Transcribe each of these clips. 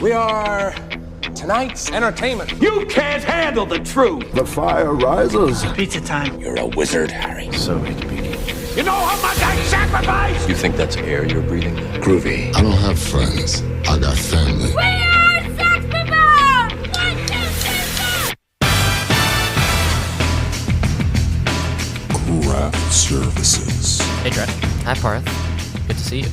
We are tonight's entertainment. You can't handle the truth. The fire rises. Pizza time. You're a wizard, Harry. So it begins. You know how much I sacrifice? You think that's air you're breathing? Groovy. I don't have friends. I got family. We are Sex People! 1, 2, 3, 4! Craft Services. Hey, Trent. Hi, Parth. Good to see you.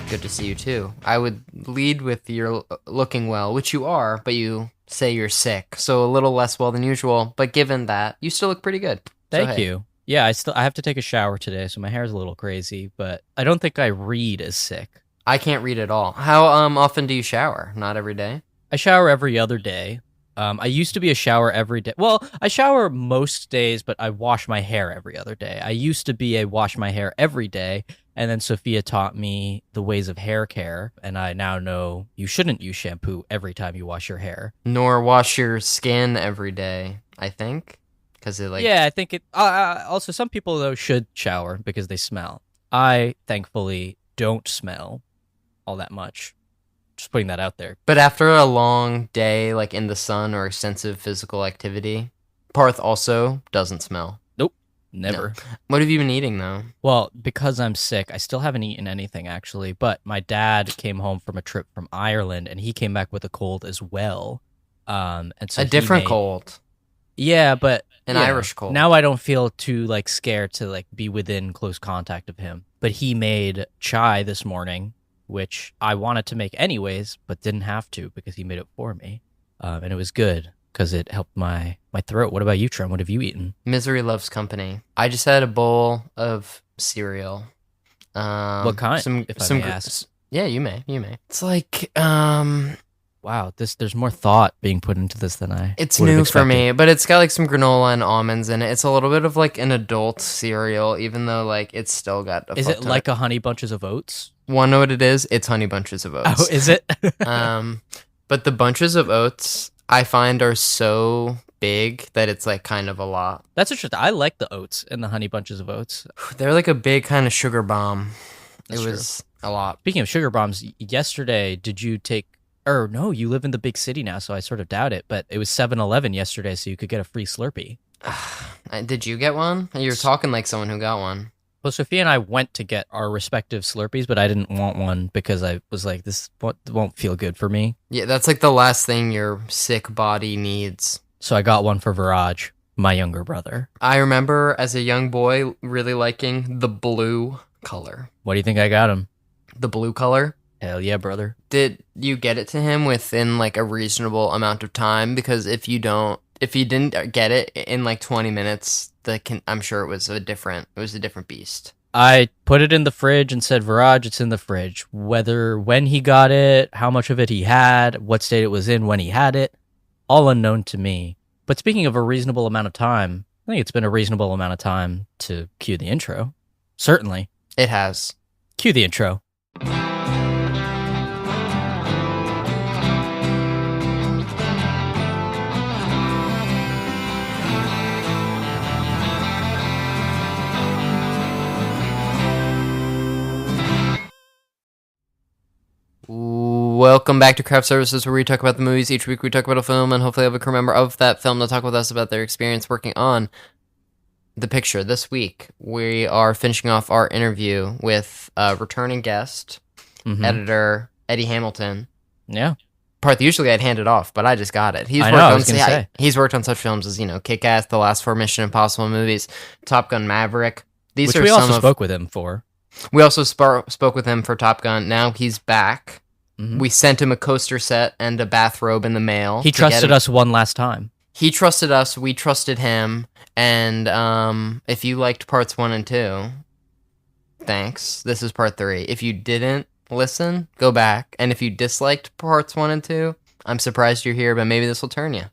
Good to see you, too. I would lead with you're looking well, which you are, but you say you're sick, so a little less well than usual. But given that, you still look pretty good. Thank you. Yeah, I have to take a shower today, so my hair's a little crazy, but I don't think I read as sick. I can't read at all. How often do you shower? Not every day? I shower every other day. I used to be a shower every day. Well, I shower most days, but I wash my hair every other day. I used to be a wash my hair every day, and then Sophia taught me the ways of hair care, and I now know you shouldn't use shampoo every time you wash your hair. Nor wash your skin every day, I think. Because it Yeah, I think it... also, some people, though, should shower because they smell. I, thankfully, don't smell all that much. Just putting that out there. But after a long day, like in the sun or extensive physical activity, Parth also doesn't smell. Nope, never. No. What have you been eating, though? Well, because I'm sick, I still haven't eaten anything, actually. But my dad came home from a trip from Ireland, and he came back with a cold as well. And so a different cold. Yeah, but... An Irish cold. Now I don't feel too, scared to, be within close contact of him. But he made chai this morning, which I wanted to make anyways, but didn't have to because he made it for me. And it was good because it helped my throat. What about you, Trent? What have you eaten? Misery loves company. I just had a bowl of cereal. What kind, if I may ask? Yeah, you may. It's like, wow, there's more thought being put into this than I It's would have new expected. for me, but it's got some granola and almonds in it. It's a little bit of an adult cereal, even though it's still got a Is fuck it ton like a Honey Bunches of Oats? Wanna know what it is? It's Honey Bunches of Oats. Oh, is it? But the Bunches of Oats, I find, are so big that it's kind of a lot. That's interesting. I like the oats and the Honey Bunches of Oats. They're like a big kind of sugar bomb. That's it was a lot. Speaking of sugar bombs, yesterday, did you take... Or no, you live in the big city now, so I sort of doubt it, but it was 7-Eleven yesterday, so you could get a free Slurpee. Did you get one? You were talking like someone who got one. Well, Sophia and I went to get our respective Slurpees, but I didn't want one because I was like, this won't feel good for me. Yeah, that's the last thing your sick body needs. So I got one for Viraj, my younger brother. I remember as a young boy really liking the blue color. What do you think I got him? The blue color? Hell yeah, brother. Did you get it to him within a reasonable amount of time? Because if you didn't get it in 20 minutes, I'm sure it was a different beast. I put it in the fridge and said, Viraj, it's in the fridge. When he got it, how much of it he had, what state it was in when he had it, all unknown to me. But speaking of a reasonable amount of time, I think it's been a reasonable amount of time to cue the intro. Certainly. It has. Cue the intro. Welcome back to Craft Services, where we talk about the movies. Each week we talk about a film, and hopefully have a crew member of that film to talk with us about their experience working on the picture. This week, we are finishing off our interview with returning guest, editor Eddie Hamilton. Yeah. Parth, usually I'd hand it off, but I just got it. He's worked on such films as, Kick-Ass, the last 4 Mission Impossible movies, Top Gun Maverick. Which we also spoke with him for. We also spoke with him for Top Gun. Now he's back. Mm-hmm. We sent him a coaster set and a bathrobe in the mail. He trusted us one last time. He trusted us. We trusted him. And if you liked parts 1 and 2, thanks. This is part 3. If you didn't listen, go back. And if you disliked parts 1 and 2, I'm surprised you're here, but maybe this will turn you.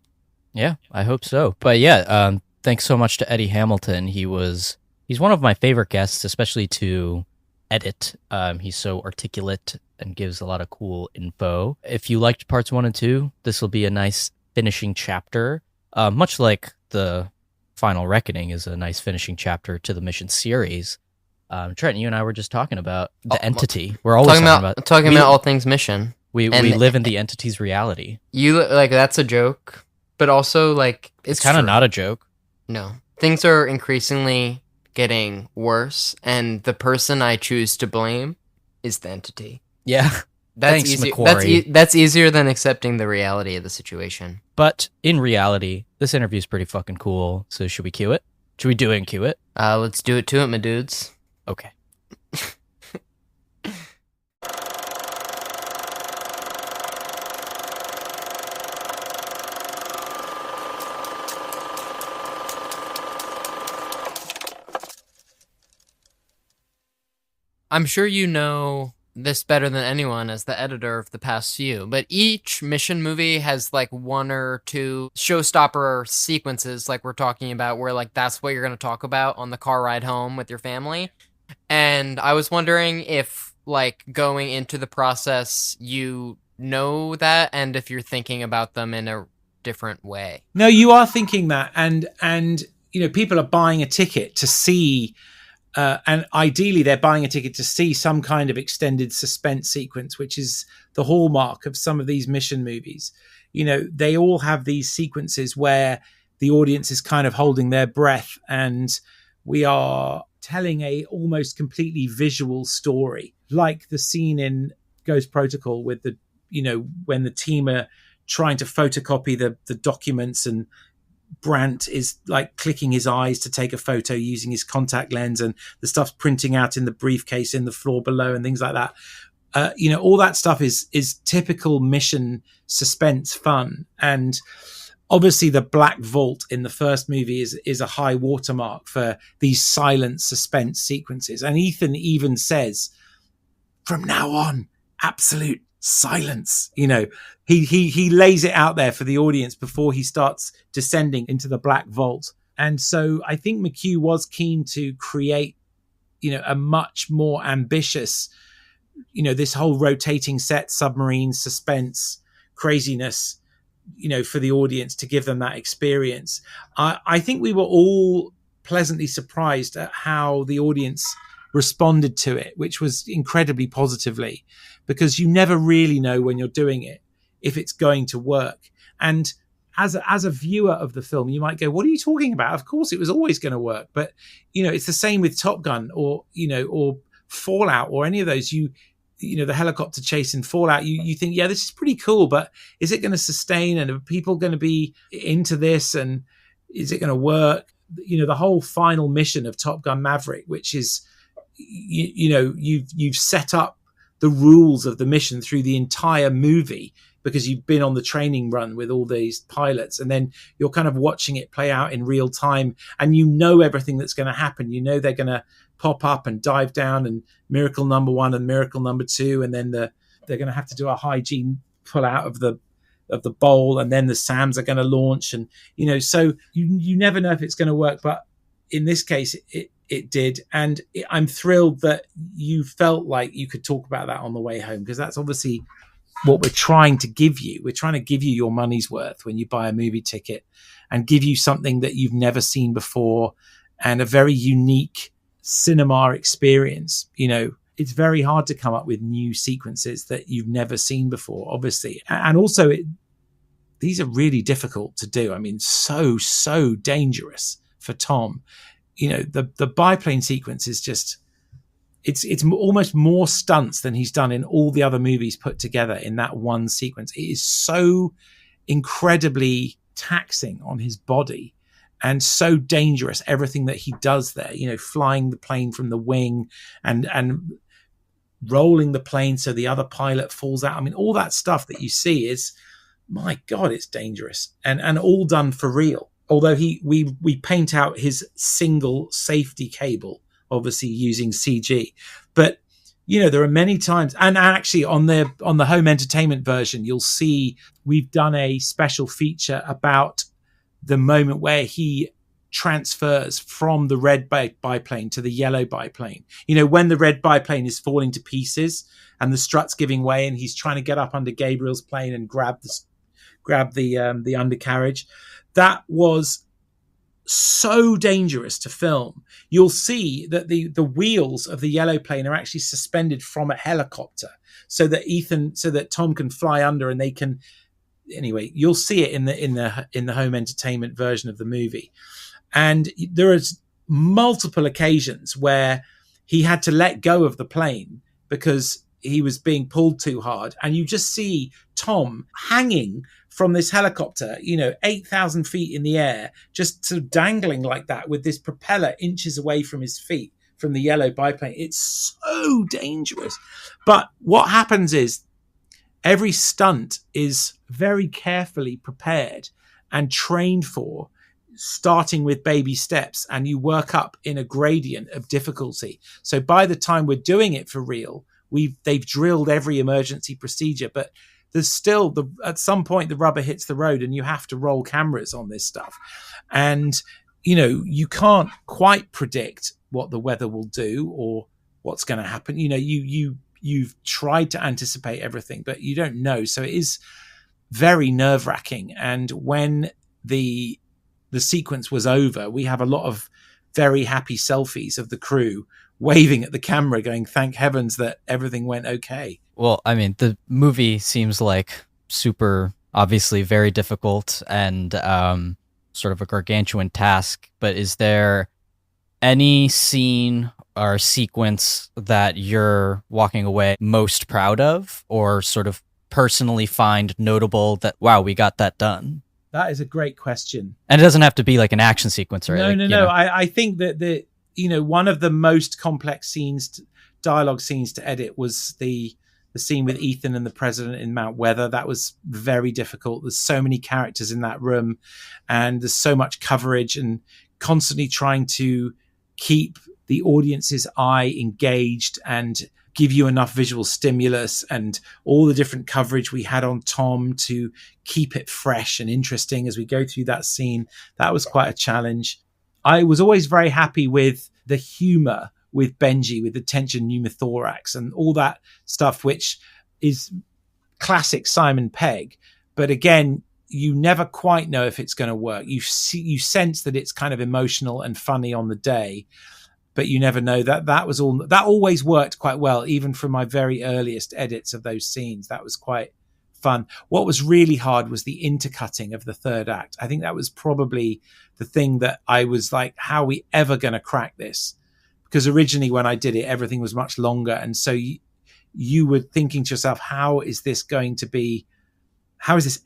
Yeah, I hope so. But yeah, thanks so much to Eddie Hamilton. He's one of my favorite guests, especially to edit. He's so articulate and gives a lot of cool info. If you liked parts 1 and 2, this will be a nice finishing chapter. Much like the Final Reckoning is a nice finishing chapter to the Mission series. Trent, you and I were just talking about the entity. We're always talking about all things Mission. We live in the entity's reality. You like that's a joke, but also like It's kind of not a joke. No, things are increasingly getting worse, and the person I choose to blame is the entity. Yeah. That's Thanks, easy. Macquarie. That's easier than accepting the reality of the situation. But in reality, this interview is pretty fucking cool. So should we cue it? Should we do it and cue it? Let's do it to it, my dudes. Okay. I'm sure you know this better than anyone as the editor of the past few, but each mission movie has like one or two showstopper sequences like we're talking about where like that's what you're going to talk about on the car ride home with your family. And I was wondering if like going into the process you know that and if you're thinking about them in a different way. No, you are thinking that, and you know, people are buying a ticket to see and ideally they're buying a ticket to see some kind of extended suspense sequence, which is the hallmark of some of these mission movies. You know, they all have these sequences where the audience is kind of holding their breath and we are telling a almost completely visual story, like the scene in Ghost Protocol with the, you know, when the team are trying to photocopy the documents and Brandt is like clicking his eyes to take a photo using his contact lens and the stuff's printing out in the briefcase in the floor below and things like that. You know, all that stuff is typical mission suspense fun. And obviously the Black Vault in the first movie is a high watermark for these silent suspense sequences. And Ethan even says, from now on, absolute silence. You know, he lays it out there for the audience before he starts descending into the Black Vault. And so I think McHugh was keen to create, you know, a much more ambitious, you know, this whole rotating set, submarine, suspense, craziness, you know, for the audience to give them that experience. I think we were all pleasantly surprised at how the audience responded to it, which was incredibly positively, because you never really know when you're doing it if it's going to work. And as a viewer of the film, you might go, what are you talking about? Of course it was always going to work. But, you know, it's the same with Top Gun or, you know, or Fallout or any of those. You know, the helicopter chase in Fallout, you think, yeah, this is pretty cool, but is it going to sustain? And are people going to be into this? And is it going to work? You know, the whole final mission of Top Gun Maverick, which is, you know, you've set up the rules of the mission through the entire movie because you've been on the training run with all these pilots, and then you're kind of watching it play out in real time, and you know everything that's going to happen. You know they're going to pop up and dive down, and miracle number 1 and miracle number 2, and then they're going to have to do a high G pull out of the bowl, and then the SAMs are going to launch, and you know, so you never know if it's going to work, but in this case it did. And I'm thrilled that you felt like you could talk about that on the way home, because that's obviously what we're trying to give you. We're trying to give you your money's worth when you buy a movie ticket and give you something that you've never seen before and a very unique cinema experience. You know, it's very hard to come up with new sequences that you've never seen before, obviously. And also these are really difficult to do. I mean, so dangerous for Tom. You know, the biplane sequence is just, it's almost more stunts than he's done in all the other movies put together in that one sequence. It is so incredibly taxing on his body and so dangerous, everything that he does there, you know, flying the plane from the wing and rolling the plane so the other pilot falls out. I mean, all that stuff that you see is, my God, it's dangerous and all done for real. Although we paint out his single safety cable, obviously using CG. But, you know, there are many times, and actually on the home entertainment version, you'll see we've done a special feature about the moment where he transfers from the red biplane to the yellow biplane. You know, when the red biplane is falling to pieces and the strut's giving way and he's trying to get up under Gabriel's plane and grab the undercarriage. That was so dangerous to film. You'll see that the wheels of the yellow plane are actually suspended from a helicopter. so that Tom can fly under and they can. Anyway, you'll see it in the home entertainment version of the movie, and there is multiple occasions where he had to let go of the plane because he was being pulled too hard, and you just see Tom hanging from this helicopter, 8,000 feet in the air, just sort of dangling like that with this propeller inches away from his feet from the yellow biplane. It's so dangerous. But what happens is every stunt is very carefully prepared and trained for, starting with baby steps, and you work up in a gradient of difficulty. So by the time we're doing it for real, they've drilled every emergency procedure, but there's still at some point the rubber hits the road and you have to roll cameras on this stuff. And, you can't quite predict what the weather will do or what's going to happen. You've tried to anticipate everything, but you don't know. So it is very nerve-wracking. And when the sequence was over, we have a lot of very happy selfies of the crew waving at the camera going, thank heavens that everything went okay. Well, I mean, the movie seems like super, obviously very difficult and sort of a gargantuan task, but is there any scene or sequence that you're walking away most proud of, or sort of personally find notable that, wow, we got that done? That is a great question. And it doesn't have to be like an action sequence or anything. No. I think that one of the most complex dialogue scenes to edit was the scene with Ethan and the president in Mount Weather. That was very difficult. There's so many characters in that room, and there's so much coverage, and constantly trying to keep the audience's eye engaged and give you enough visual stimulus, and all the different coverage we had on Tom to keep it fresh and interesting as we go through that scene. That was quite a challenge. I was always very happy with the humor with Benji, with the tension pneumothorax and all that stuff, which is classic Simon Pegg. But again, you never quite know if it's going to work. You sense that it's kind of emotional and funny on the day, but you never know. That always worked quite well, even from my very earliest edits of those scenes. That was quite fun. What was really hard was the intercutting of the third act. I think that was probably the thing that I was like, how are we ever going to crack this? Because originally when I did it, everything was much longer. And so you were thinking to yourself, how is this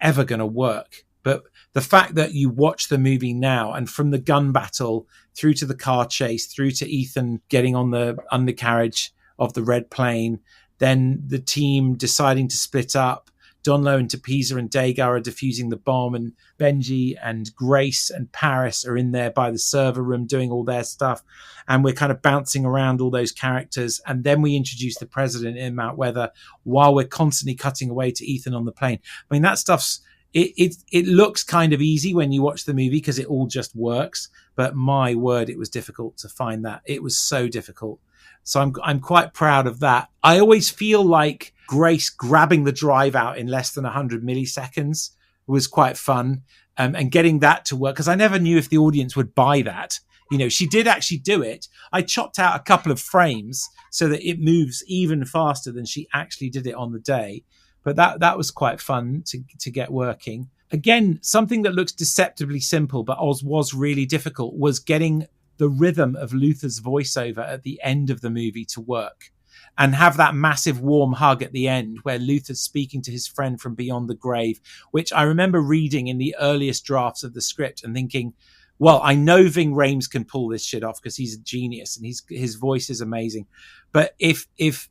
ever going to work? But the fact that you watch the movie now, and from the gun battle through to the car chase, through to Ethan getting on the undercarriage of the red plane, then the team deciding to split up, Donlo and Tepeza and Degar are defusing the bomb, and Benji and Grace and Paris are in there by the server room doing all their stuff, and we're kind of bouncing around all those characters, and then we introduce the president in Mount Weather while we're constantly cutting away to Ethan on the plane. I mean, that stuff's it looks kind of easy when you watch the movie because it all just works, but my word, it was difficult to find that. It was so difficult. So I'm quite proud of that. I always feel like Grace grabbing the drive out in less than 100 milliseconds was quite fun, and getting that to work, because I never knew if the audience would buy that. She did actually do it. I chopped out a couple of frames so that it moves even faster than she actually did it on the day. But that was quite fun to get working. Again, something that looks deceptively simple, but was really difficult, was getting the rhythm of Luther's voiceover at the end of the movie to work, and have that massive warm hug at the end where Luther's speaking to his friend from beyond the grave, which I remember reading in the earliest drafts of the script and thinking, well, I know Ving Rhames can pull this shit off because he's a genius and his voice is amazing. But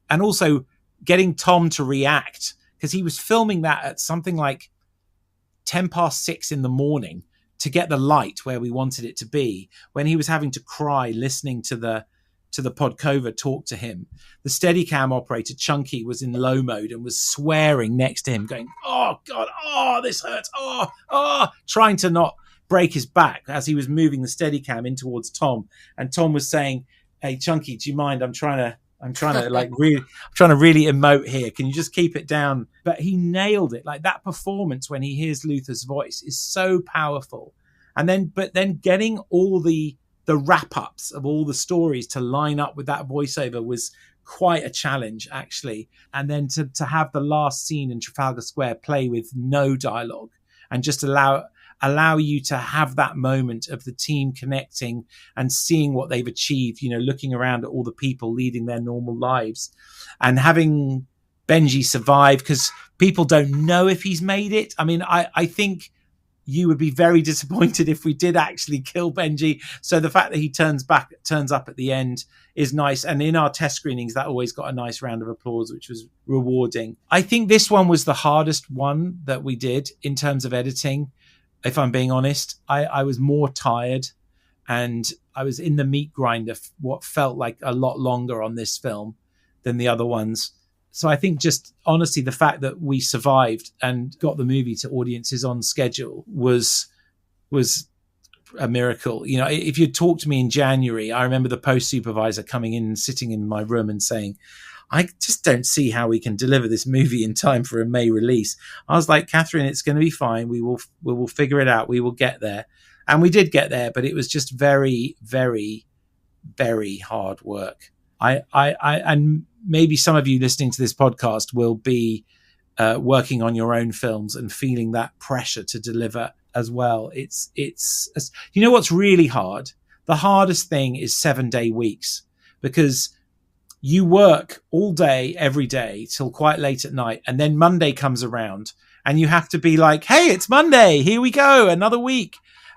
and also getting Tom to react, because he was filming that at something like 6:10 in the morning to get the light where we wanted it to be, when he was having to cry listening to the Podkova talk to him. The Steadicam operator, Chunky, was in low mode and was swearing next to him, going, oh, God, oh, this hurts, oh, trying to not break his back as he was moving the Steadicam in towards Tom. And Tom was saying, hey, Chunky, do you mind? I'm trying to really emote here. Can you just keep it down? But he nailed it. Like, that performance when he hears Luther's voice is so powerful. But then getting all the wrap-ups of all the stories to line up with that voiceover was quite a challenge, actually. And then to have the last scene in Trafalgar Square play with no dialogue and just allow you to have that moment of the team connecting and seeing what they've achieved, looking around at all the people leading their normal lives and having Benji survive, because people don't know if he's made it. I mean, I think you would be very disappointed if we did actually kill Benji. So the fact that he turns up at the end is nice. And in our test screenings, that always got a nice round of applause, which was rewarding. I think this one was the hardest one that we did in terms of editing. If I'm being honest, I was more tired and I was in the meat grinder what felt like a lot longer on this film than the other ones. So I think just honestly, the fact that we survived and got the movie to audiences on schedule was a miracle. If you'd talked to me in January, I remember the post supervisor coming in and sitting in my room and saying, I just don't see how we can deliver this movie in time for a May release. I was like, Catherine, it's going to be fine. We will figure it out. We will get there. And we did get there, but it was just very, very, very hard work. And maybe some of you listening to this podcast will be working on your own films and feeling that pressure to deliver as well. It's what's really hard? The hardest thing is 7-day weeks, because you work all day, every day till quite late at night. And then Monday comes around and you have to be like, hey, it's Monday. Here we go. Another week.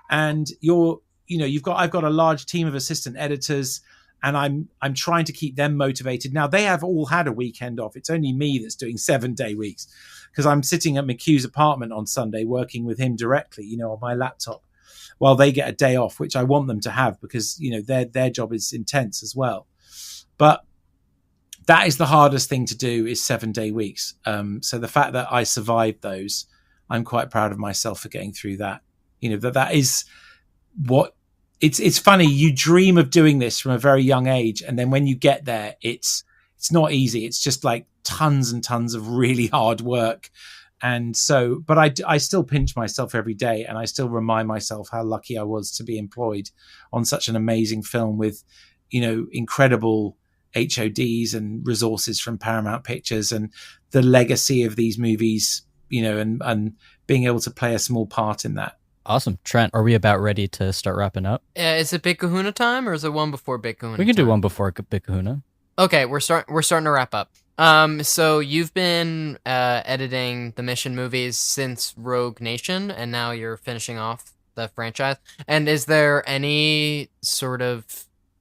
And I've got a large team of assistant editors, and I'm trying to keep them motivated. Now, they have all had a weekend off. It's only me that's doing 7-day weeks, because I'm sitting at McHugh's apartment on Sunday working with him directly, on my laptop, while they get a day off, which I want them to have, because, their job is intense as well. But that is the hardest thing to do, is 7-day weeks. So the fact that I survived those, I'm quite proud of myself for getting through that. That is what it's funny. You dream of doing this from a very young age. And then when you get there, it's not easy. It's just like tons and tons of really hard work. And so, but I still pinch myself every day, and I still remind myself how lucky I was to be employed on such an amazing film with, incredible HODs and resources from Paramount Pictures, and the legacy of these movies, and being able to play a small part in that. Awesome. Trent, are we about ready to start wrapping up? Is it Big Kahuna time, or is it one before Big Kahuna? We can time? do one before Big Kahuna. Okay, we're starting to wrap up. So you've been editing the Mission movies since Rogue Nation, and now you're finishing off the franchise. And is there any sort of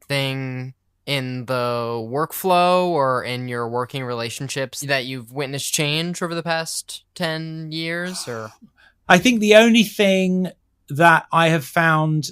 thing in the workflow or in your working relationships that you've witnessed change over the past 10 years? Or I think the only thing that I have found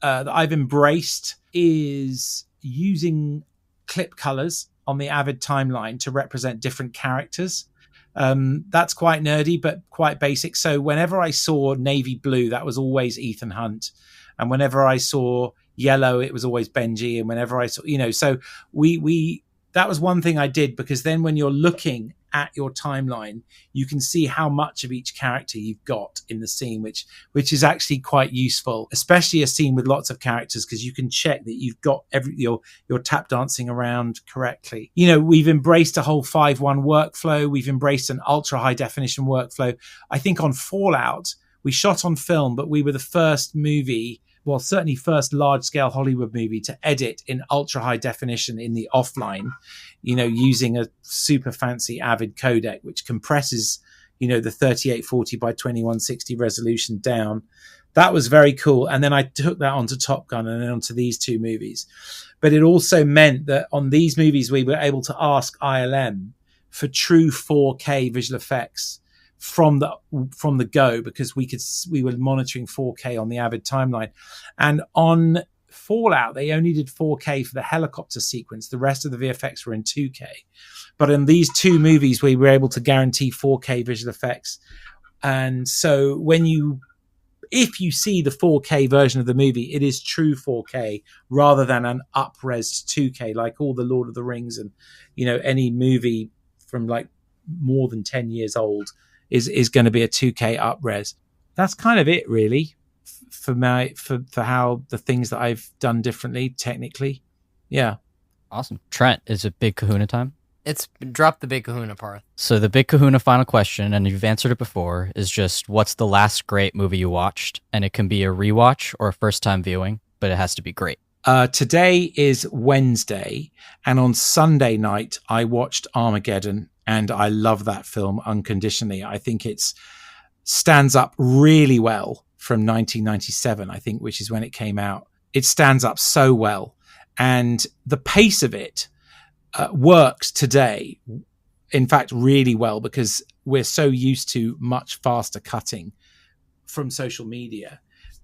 that I've embraced is using clip colors on the Avid timeline to represent different characters. That's quite nerdy, but quite basic. So whenever I saw navy blue, that was always Ethan Hunt. And whenever I saw yellow, it was always Benji. And whenever I saw, so we that was one thing I did, because then when you're looking at your timeline, you can see how much of each character you've got in the scene, which is actually quite useful, especially a scene with lots of characters, because you can check that you've got your tap dancing around correctly. We've embraced a whole 5:1 workflow. We've embraced an ultra high definition workflow. I think on Fallout, we shot on film, but we were the first movie, well, certainly first large-scale Hollywood movie to edit in ultra-high definition in the offline, using a super fancy Avid codec, which compresses, the 3840 by 2160 resolution down. That was very cool. And then I took that onto Top Gun and then onto these two movies. But it also meant that on these movies, we were able to ask ILM for true 4K visual effects from the go, because we were monitoring 4K on the Avid timeline. And on Fallout, they only did 4K for the helicopter sequence. The rest of the VFX were in 2K. But in these two movies, we were able to guarantee 4K visual effects. And so if you see the 4K version of the movie, it is true 4K rather than an up-res 2K, like all the Lord of the Rings and, any movie from like more than 10 years old is going to be a 2K up-res. That's kind of it, really, for how the things that I've done differently technically. Yeah. Awesome. Trent, is it Big Kahuna time? It's drop the big kahuna, Parth. So the Big Kahuna final question, and you've answered it before, is just what's the last great movie you watched? And it can be a rewatch or a first-time viewing, but it has to be great. Today is Wednesday, and on Sunday night, I watched Armageddon, and I love that film unconditionally. I think it stands up really well from 1997, I think, which is when it came out. It stands up so well, and the pace of it works today, in fact, really well, because we're so used to much faster cutting from social media.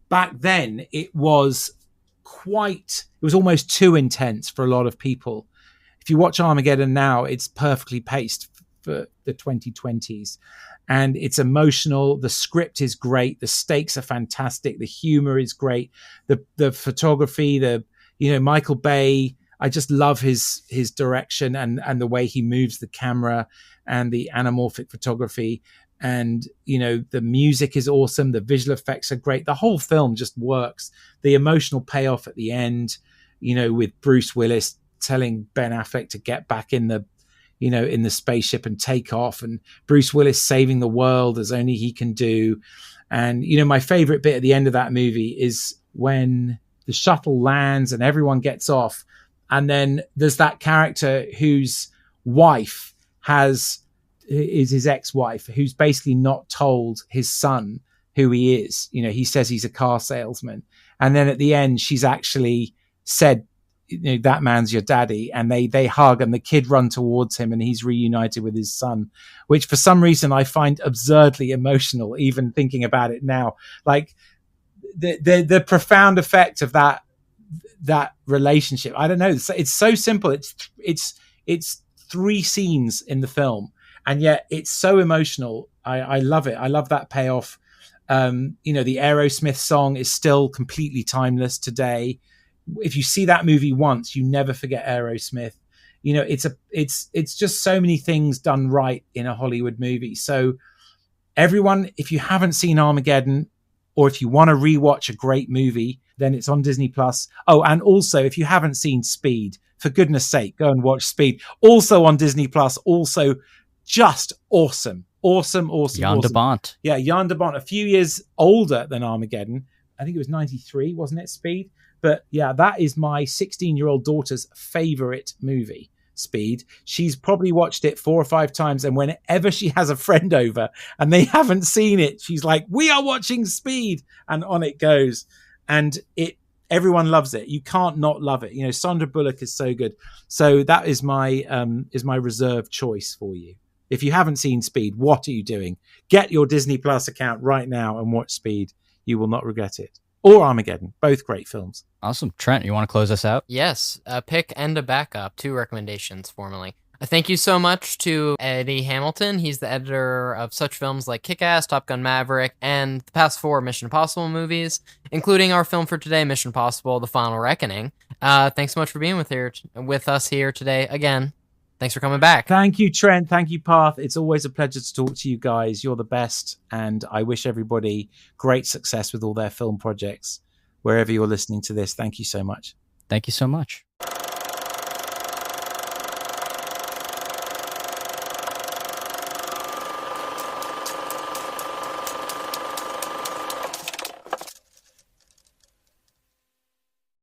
Back then, it was almost too intense for a lot of people. If you watch Armageddon now, it's perfectly paced for the 2020s, and it's emotional. The script is great. The stakes are fantastic. The humor is great. The photography, Michael Bay, I just love his direction and the way he moves the camera and the anamorphic photography. And, the music is awesome. The visual effects are great. The whole film just works. The emotional payoff at the end, with Bruce Willis telling Ben Affleck to get back in the spaceship and take off, and Bruce Willis saving the world as only he can do. And, my favorite bit at the end of that movie is when the shuttle lands and everyone gets off. And then there's that character whose wife is his ex-wife, who's basically not told his son who he is. He says he's a car salesman. And then at the end, she's actually said, that man's your daddy. And they hug, and the kid run towards him, and he's reunited with his son, which for some reason I find absurdly emotional, even thinking about it now. Like the profound effect of that relationship. I don't know. It's so simple. It's 3 scenes in the film, and yet it's so emotional. I love it. I love that payoff. The Aerosmith song is still completely timeless today. If you see that movie once, you never forget Aerosmith. It's just so many things done right in a Hollywood movie. So everyone, if you haven't seen Armageddon, or if you want to rewatch a great movie, then it's on Disney Plus. Oh, and also, if you haven't seen Speed, for goodness sake, go and watch Speed. Also on Disney Plus. Also, just awesome. Jan de Bont. Yeah, Jan de Bont, a few years older than Armageddon. I think it was 93, wasn't it, Speed? But yeah, that is my 16-year-old daughter's favorite movie, Speed. She's probably watched it 4 or 5 times, and whenever she has a friend over and they haven't seen it, she's like, "We are watching Speed," and on it goes. And everyone loves it. You can't not love it. Sandra Bullock is so good. So that is my reserve choice for you. If you haven't seen Speed, what are you doing? Get your Disney Plus account right now and watch Speed. You will not regret it. Or Armageddon, both great films. Awesome. Trent, you want to close us out? Yes, a pick and a backup, 2 recommendations formally. Thank you so much to Eddie Hamilton. He's the editor of such films like Kick-Ass, Top Gun Maverick, and the past 4 Mission Impossible movies, including our film for today, Mission Impossible: The Final Reckoning. Thanks so much for being with us here today again. Thanks for coming back. Thank you, Trent. Thank you, Parth. It's always a pleasure to talk to you guys. You're the best, and I wish everybody great success with all their film projects. Wherever you're listening to this, thank you so much. Thank you so much.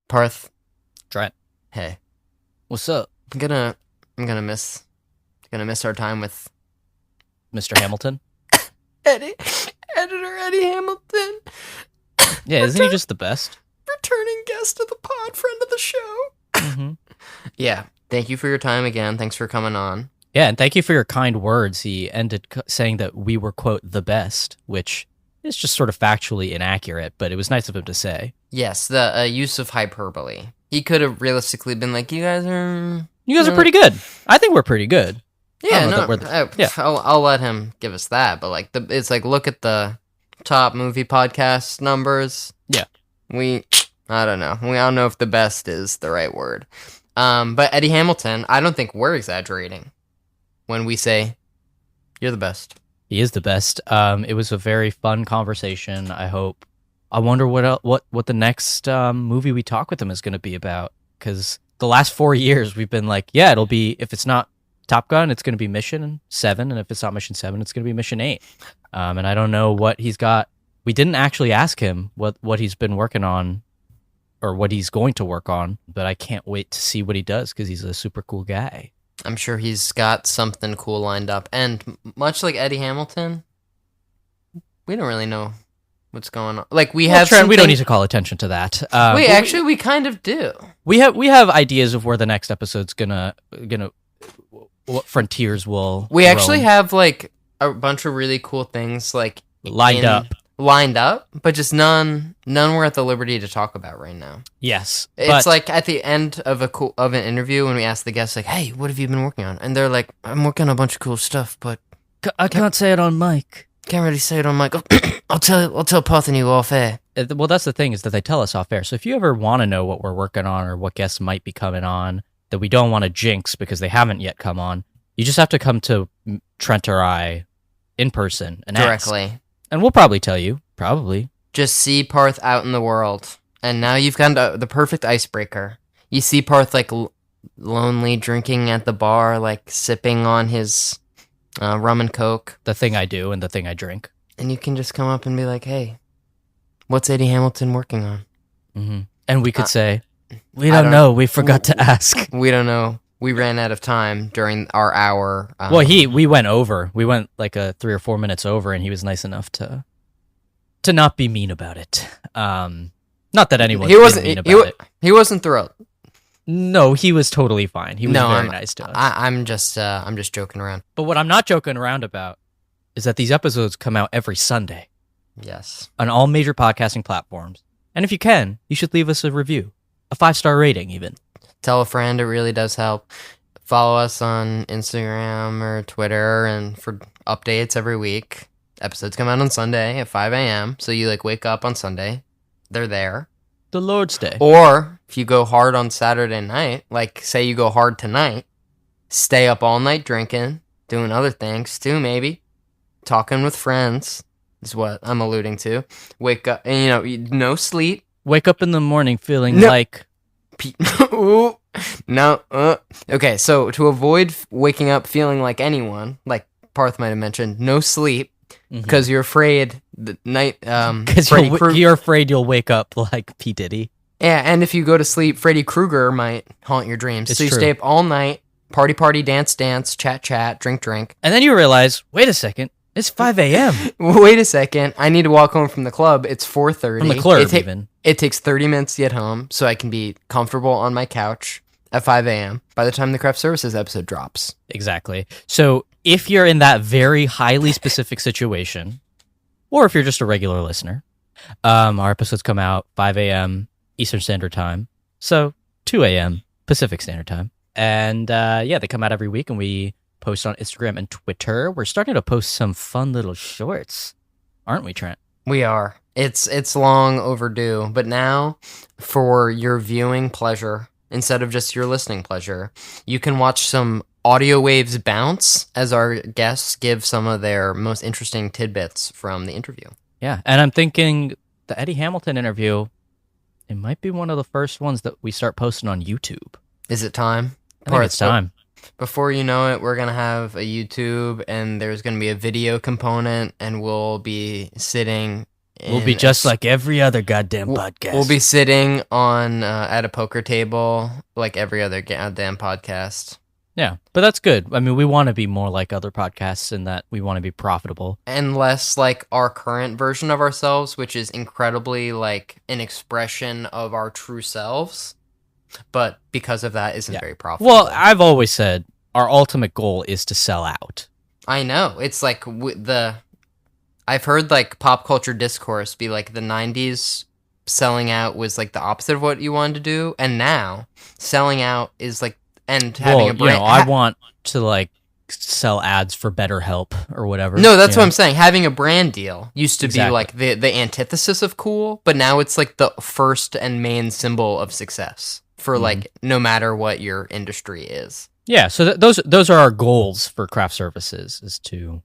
Parth. Trent. Hey. What's up? I'm gonna miss our time with Mr. Hamilton? Editor Eddie Hamilton. Yeah, isn't he just the best? Returning guest of the pod, friend of the show. Mm-hmm. Yeah, thank you for your time again. Thanks for coming on. Yeah, and thank you for your kind words. He ended saying that we were, quote, the best, which is just sort of factually inaccurate, but it was nice of him to say. Yes, the use of hyperbole. He could have realistically been like, you guys are pretty good. I think we're pretty good. Yeah, yeah. I'll let him give us that, but like it's like, look at the top movie podcast numbers. Yeah. I don't know. I don't know if the best is the right word. But Eddie Hamilton, I don't think we're exaggerating when we say you're the best. He is the best. It was a very fun conversation. I wonder what the next movie we talk with him is going to be about, because the last 4 years we've been like, yeah, it'll be, if it's not Top Gun, it's going to be Mission 7, and if it's not Mission 7, it's going to be Mission 8. And I don't know what he's got. We didn't actually ask him what he's been working on or what he's going to work on, but I can't wait to see what he does because he's a super cool guy. I'm sure he's got something cool lined up. And much like Eddie Hamilton, we don't really know what's going on. Like we have Trent, we don't need to call attention to that. We kind of do. We have ideas of where the next episode's gonna what frontiers will. We actually roam. have like a bunch of really cool things like lined up, but just none we're at the liberty to talk about right now. Yes, it's like at the end of an interview when we ask the guests like, "Hey, what have you been working on?" And they're like, "I'm working on a bunch of cool stuff, but I can't say it on mic. Can't really say it on mic. I'll tell Parth and you off air." Well, that's the thing is that they tell us off air. So if you ever want to know what we're working on or what guests might be coming on that we don't want to jinx because they haven't yet come on, you just have to come to Trent or I in person and directly. Ask. And we'll probably tell you. Probably. Just see Parth out in the world. And now you've got the perfect icebreaker. You see Parth like lonely drinking at the bar, like sipping on his rum and coke. The thing I do and the thing I drink. And you can just come up and be like, "Hey, what's Eddie Hamilton working on?" Mm-hmm. And we could say, "We don't know. We forgot to ask. We don't know. We ran out of time during our hour." Well, we went over. We went like 3 or 4 minutes over, and he was nice enough to not be mean about it. Not that anyone was mean about it. He wasn't thrilled. No, he was totally fine. He was very nice to us. I'm just joking around. But what I'm not joking around about is that these episodes come out every Sunday. Yes. On all major podcasting platforms. And if you can, you should leave us a review. A 5-star rating, even. Tell a friend. It really does help. Follow us on Instagram or Twitter and for updates every week. Episodes come out on Sunday at 5 a.m. So you wake up on Sunday. They're there. The Lord's Day. Or if you go hard on Saturday night, like say you go hard tonight, stay up all night drinking, doing other things too, maybe. Talking with friends is what I'm alluding to. Wake up, and no sleep. Wake up in the morning feeling like... Ooh, no. Okay, so to avoid waking up feeling like anyone, like Parth might have mentioned, no sleep, because you're afraid the night... Because you're afraid you'll wake up like P. Diddy. Yeah, and if you go to sleep, Freddy Krueger might haunt your dreams. It's so you true. stay up all night, party, dance, chat, drink. And then you realize, wait a second, it's 5 a.m. Wait a second, I need to walk home from the club. It's 4:30. From the club, even. It takes 30 minutes to get home, so I can be comfortable on my couch at 5 a.m. by the time the Craft Services episode drops. Exactly. So if you're in that very highly specific situation, or if you're just a regular listener, our episodes come out 5 a.m. Eastern Standard Time, so 2 a.m. Pacific Standard Time. And they come out every week, and we post on Instagram and Twitter. We're starting to post some fun little shorts, aren't we, Trent? We are. It's long overdue, but now for your viewing pleasure, instead of just your listening pleasure, you can watch some audio waves bounce as our guests give some of their most interesting tidbits from the interview. Yeah, and I'm thinking the Eddie Hamilton interview, it might be one of the first ones that we start posting on YouTube. Is it time? I think it's time. Before you know it, we're going to have a YouTube, and there's going to be a video component, and we'll be sitting... We'll be just like every other goddamn podcast. We'll be sitting on at a poker table like every other goddamn podcast. Yeah, but that's good. I mean, we want to be more like other podcasts in that we want to be profitable. And less like our current version of ourselves, which is incredibly like an expression of our true selves. But because of that, isn't very profitable. Well, I've always said our ultimate goal is to sell out. I know. It's like I've heard like pop culture discourse be like the 90s selling out was like the opposite of what you wanted to do. And now selling out is like, and having a brand. I want to like sell ads for BetterHelp or whatever. No, that's what I'm saying. Having a brand deal used to be like the antithesis of cool, but now it's like the first and main symbol of success for like no matter what your industry is. Yeah, so those are our goals for Craft Services, is to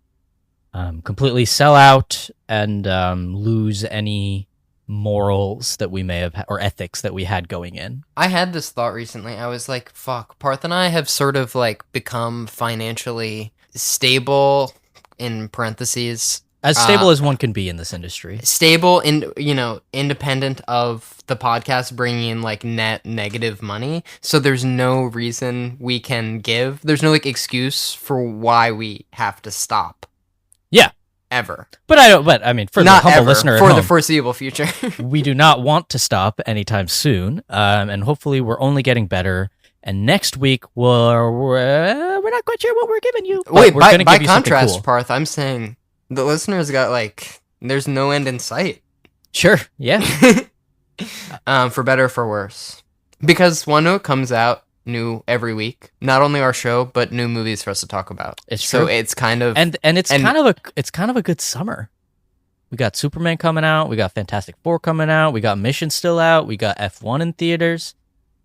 completely sell out and lose any morals that we may have or ethics that we had going in. I had this thought recently. I was like, fuck, Parth and I have sort of like become financially stable, in parentheses. As stable as one can be in this industry. Stable and, independent of the podcast bringing in like net negative money. So there's no reason we can give. There's no like excuse for why we have to stop. Yeah. Ever. But I mean, for Not the humble ever, listener at for the home, foreseeable future. we do not want to stop anytime soon. And hopefully we're only getting better. And next week, we're not quite sure what we're giving you. but Wait, we're gonna by give you something contrast, cool. Parth, I'm saying the listeners got like, there's no end in sight. Sure, yeah. For better or for worse. Because One Note comes out new every week. Not only our show, but new movies for us to talk about. It's so true. it's kind of And it's kind of a good summer. We got Superman coming out. We got Fantastic Four coming out. We got Mission still out. We got F1 in theaters.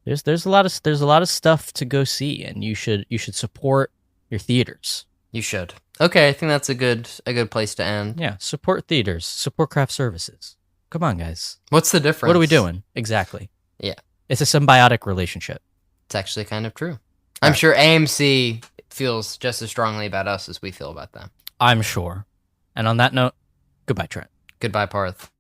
There's a lot of stuff to go see, and you should support your theaters. You should. Okay, I think that's a good place to end. Yeah, support theaters, support craft services. Come on, guys. What's the difference? What are we doing? Exactly. Yeah. It's a symbiotic relationship. It's actually kind of true. I'm sure AMC feels just as strongly about us as we feel about them. I'm sure. And on that note, goodbye, Trent. Goodbye, Parth.